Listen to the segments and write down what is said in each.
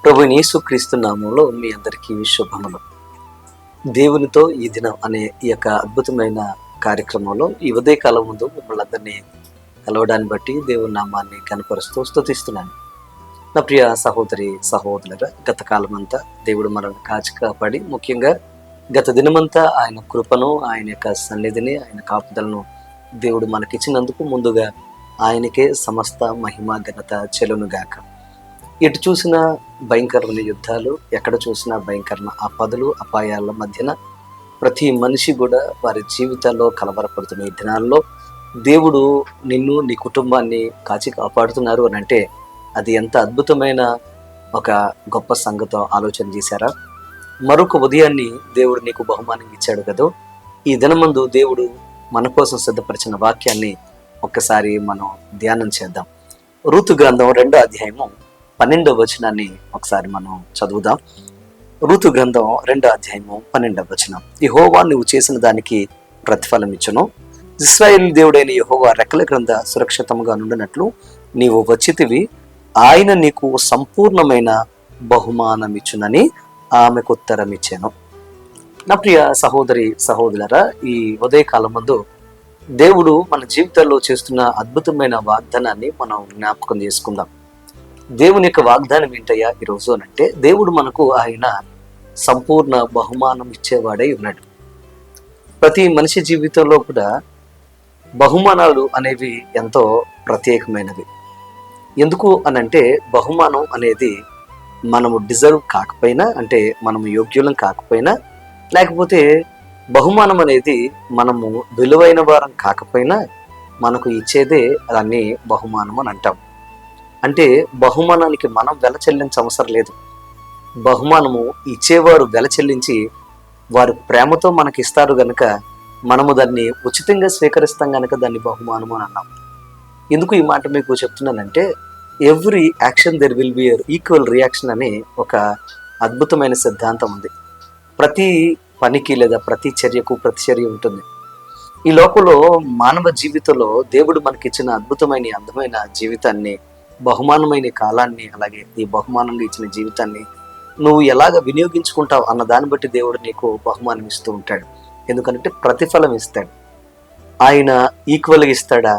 ప్రభువైన యేసుక్రీస్తు నామములో మీ అందరికీ శుభములు. దేవునితో ఈ దినం అనే ఈ యొక్క అద్భుతమైన కార్యక్రమంలో ఈ ఉదయకాలం ముందు మిమ్మల్ని అందరినీ కలవడాన్ని బట్టి దేవుని నామాన్ని కనపరుస్తూ స్తుతిస్తున్నాను. నా ప్రియ సహోదరి సహోదరుల, గత కాలం అంతా దేవుడు మనల్ని కాచి కాపాడి, ముఖ్యంగా గత దినమంతా ఆయన కృపను, ఆయన యొక్క సన్నిధిని, ఆయన కాపుదలను దేవుడు మనకిచ్చినందుకు ముందుగా ఆయనకే సమస్త మహిమ ఘనత చెలునుగాక. ఎటు చూసిన భయంకరమైన యుద్ధాలు, ఎక్కడ చూసినా భయంకరమైన ఆపదలు, అపాయాల మధ్యన ప్రతి మనిషి కూడా వారి జీవితాల్లో కలవరపడుతున్న ఈ దినాల్లో దేవుడు నిన్ను, నీ కుటుంబాన్ని కాచి కాపాడుతున్నారు అని అంటే అది ఎంత అద్భుతమైన ఒక గొప్ప సంగతో ఆలోచన చేశారా? మరొక ఉదయాన్ని దేవుడు నీకు బహుమానం ఇచ్చాడు కదా. ఈ దినమందు దేవుడు మన కోసం సిద్ధపరిచిన వాక్యాన్ని ఒక్కసారి మనం ధ్యానం చేద్దాం. రూతు గ్రంథం 2వ అధ్యాయము 12వ వచనాన్ని ఒకసారి మనం చదువుదాం. రూతు గ్రంథం 2వ అధ్యాయము 12వ వచనం. యెహోవా నువ్వు చేసిన దానికి ప్రతిఫలం ఇచ్చును, ఇశ్రాయేలు దేవుడైన యెహోవా రెక్కల క్రింద సురక్షితంగా నుండినట్లు నీవు వచ్చితివి, ఆయన నీకు సంపూర్ణమైన బహుమానం ఇచ్చునని ఆమెకు ఉత్తరం ఇచ్చాను. నా ప్రియ సహోదరి సహోదరులారా, ఈ ఉదయకాలం ముందు దేవుడు మన జీవితాల్లో చేస్తున్న అద్భుతమైన వాగ్దానాన్ని మనం జ్ఞాపకం చేసుకుందాం. దేవుని యొక్క వాగ్దానం ఏంటయ్యా ఈరోజు అని అంటే, దేవుడు మనకు ఆయన సంపూర్ణ బహుమానం ఇచ్చేవాడై ఉన్నాడు. ప్రతి మనిషి జీవితంలో కూడా బహుమానాలు అనేవి ఎంతో ప్రత్యేకమైనవి. ఎందుకు అనంటే, బహుమానం అనేది మనము డిజర్వ్ కాకపోయినా, అంటే మనము యోగ్యులం కాకపోయినా, లేకపోతే బహుమానం అనేది మనము విలువైన వారం కాకపోయినా మనకు ఇచ్చేదే దాన్ని బహుమానం అని అంటాం. అంటే బహుమానానికి మనం వెల చెల్లించ అవసరం లేదు. బహుమానము ఇచ్చేవారు వెల చెల్లించి వారు ప్రేమతో మనకి ఇస్తారు గనుక మనము దాన్ని ఉచితంగా స్వీకరిస్తాం గనుక దాన్ని బహుమానము అని అన్నాం. ఎందుకు ఈ మాట మీకు చెప్తున్నానంటే, every action there will be equal reaction అనే ఒక అద్భుతమైన సిద్ధాంతం ఉంది. ప్రతి పనికి లేదా ప్రతి చర్యకు ప్రతిచర్య ఉంటుంది. ఈ లోకంలో మానవ జీవితంలో దేవుడు మనకిచ్చిన అద్భుతమైన అందమైన జీవితాన్ని, బహుమానమైన కాలాన్ని, అలాగే ఈ బహుమానంగా ఇచ్చిన జీవితాన్ని నువ్వు ఎలాగ వినియోగించుకుంటావు అన్న దాన్ని బట్టి దేవుడు నీకు బహుమానం ఇస్తూ ఉంటాడు. ఎందుకంటే ప్రతిఫలం ఇస్తాడు. ఆయన ఈక్వల్గా ఇస్తాడా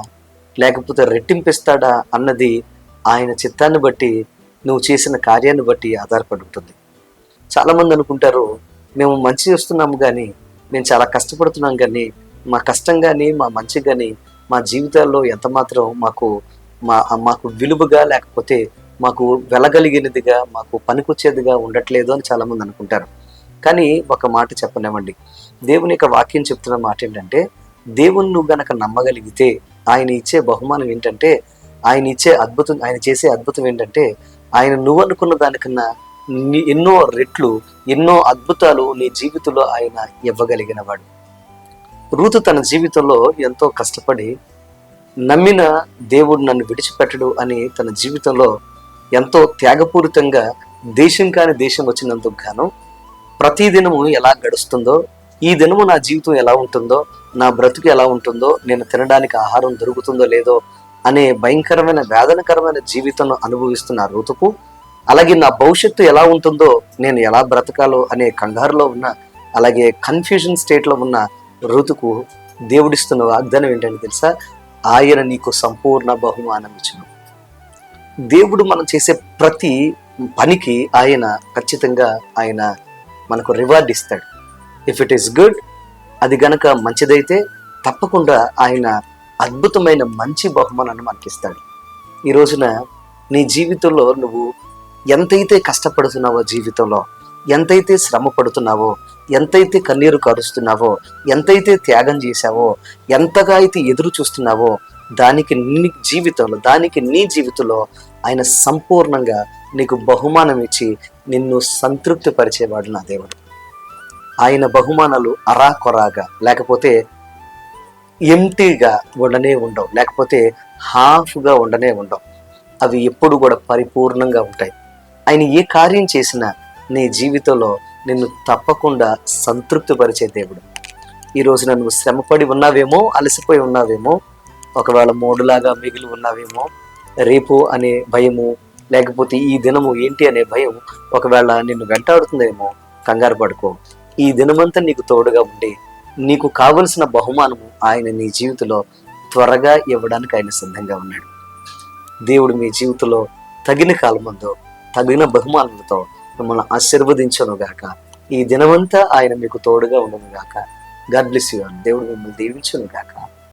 లేకపోతే రెట్టింపిస్తాడా అన్నది ఆయన చిత్తాన్ని బట్టి, నువ్వు చేసిన కార్యాన్ని బట్టి ఆధారపడి ఉంటుంది. చాలామంది అనుకుంటారు, మేము మంచి చేస్తున్నాము కానీ, మేము చాలా కష్టపడుతున్నాం కానీ, మా కష్టం కానీ మా మంచి కానీ మా జీవితాల్లో ఎంత మాత్రం మాకు విలువగా, లేకపోతే మాకు వెలగలిగినదిగా, మాకు పనికొచ్చేదిగా ఉండట్లేదు అని చాలామంది అనుకుంటారు. కానీ ఒక మాట చెప్పనివ్వండి, దేవుని యొక్క వాక్యం చెప్తున్న మాట ఏంటంటే, దేవుని నువ్వు గనక నమ్మగలిగితే ఆయన ఇచ్చే బహుమానం ఏంటంటే, ఆయన చేసే అద్భుతం ఏంటంటే, ఆయన నువ్వు అనుకున్న దానికన్నా ఎన్నో రెట్లు, ఎన్నో అద్భుతాలు నీ జీవితంలో ఆయన ఇవ్వగలిగిన వాడు. రూతు తన జీవితంలో ఎంతో కష్టపడి, నమ్మిన దేవుడు నన్ను విడిచిపెట్టడు అని తన జీవితంలో ఎంతో త్యాగపూరితంగా దేశం కాని దేశం వచ్చినందుకు గాను ప్రతిదినము ఎలా గడుస్తుందో, ఈ దినము నా జీవితం ఎలా ఉంటుందో, నా బ్రతుకు ఎలా ఉంటుందో, నేను తినడానికి ఆహారం దొరుకుతుందో లేదో అనే భయంకరమైన వేదనకరమైన జీవితం అనుభవిస్తున్న రూతుకు, అలాగే నా భవిష్యత్తు ఎలా ఉంటుందో, నేను ఎలా బ్రతకాలో అనే కంగారులో ఉన్న, అలాగే కన్ఫ్యూజన్ స్టేట్లో ఉన్న రూతుకు దేవుడిస్తున్న వాగ్దానం ఏంటంటే తెలుసా? ఆయన నీకు సంపూర్ణ బహుమానం ఇచ్చును. దేవుడు మనం చేసే ప్రతి పనికి ఆయన ఖచ్చితంగా ఆయన మనకు రివార్డ్ ఇస్తాడు. ఇఫ్ ఇట్ ఈస్ గుడ్, అది గనక మంచిదైతే తప్పకుండా ఆయన అద్భుతమైన మంచి బహుమానాన్ని మనకిస్తాడు. ఈ రోజున నీ జీవితంలో నువ్వు ఎంతైతే కష్టపడుతున్నావో, జీవితంలో ఎంతైతే శ్రమ పడుతున్నావో, ఎంతైతే కన్నీరు కారుస్తున్నావో, ఎంతైతే త్యాగం చేశావో, ఎంతగా అయితే ఎదురు చూస్తున్నావో, దానికి నీ జీవితంలో ఆయన సంపూర్ణంగా నీకు బహుమానం ఇచ్చి నిన్ను సంతృప్తి పరిచేవాడు నా దేవుడు. ఆయన బహుమానాలు అరాకొరాగా, లేకపోతే ఎంటీగా ఉండనే ఉండవు, లేకపోతే హాఫ్గా ఉండనే ఉండవు. అవి ఎప్పుడు కూడా పరిపూర్ణంగా ఉంటాయి. ఆయన ఏ కార్యం చేసినా నీ జీవితంలో నిన్ను తప్పకుండా సంతృప్తిపరిచే దేవుడు. ఈ రోజున నువ్వు శ్రమపడి ఉన్నావేమో, అలసిపోయి ఉన్నావేమో, ఒకవేళ మోడులాగా మిగిలి ఉన్నావేమో, రేపు అనే భయము, లేకపోతే ఈ దినము ఏంటి అనే భయం ఒకవేళ నిన్ను వెంటాడుతుందేమో, కంగారు పడుకో. ఈ దినమంతా నీకు తోడుగా ఉండి నీకు కావలసిన బహుమానము ఆయన నీ జీవితంలో త్వరగా ఇవ్వడానికి ఆయన సిద్ధంగా ఉన్నాడు. దేవుడు మీ జీవితంలో తగిన కాలమందో తగిన బహుమానాలతో మిమ్మల్ని ఆశీర్వదించను గాక. ఈ దినమంతా ఆయన మీకు తోడుగా ఉండను గాక. God bless you. దేవుడు మిమ్మల్ని దీవించును గాక.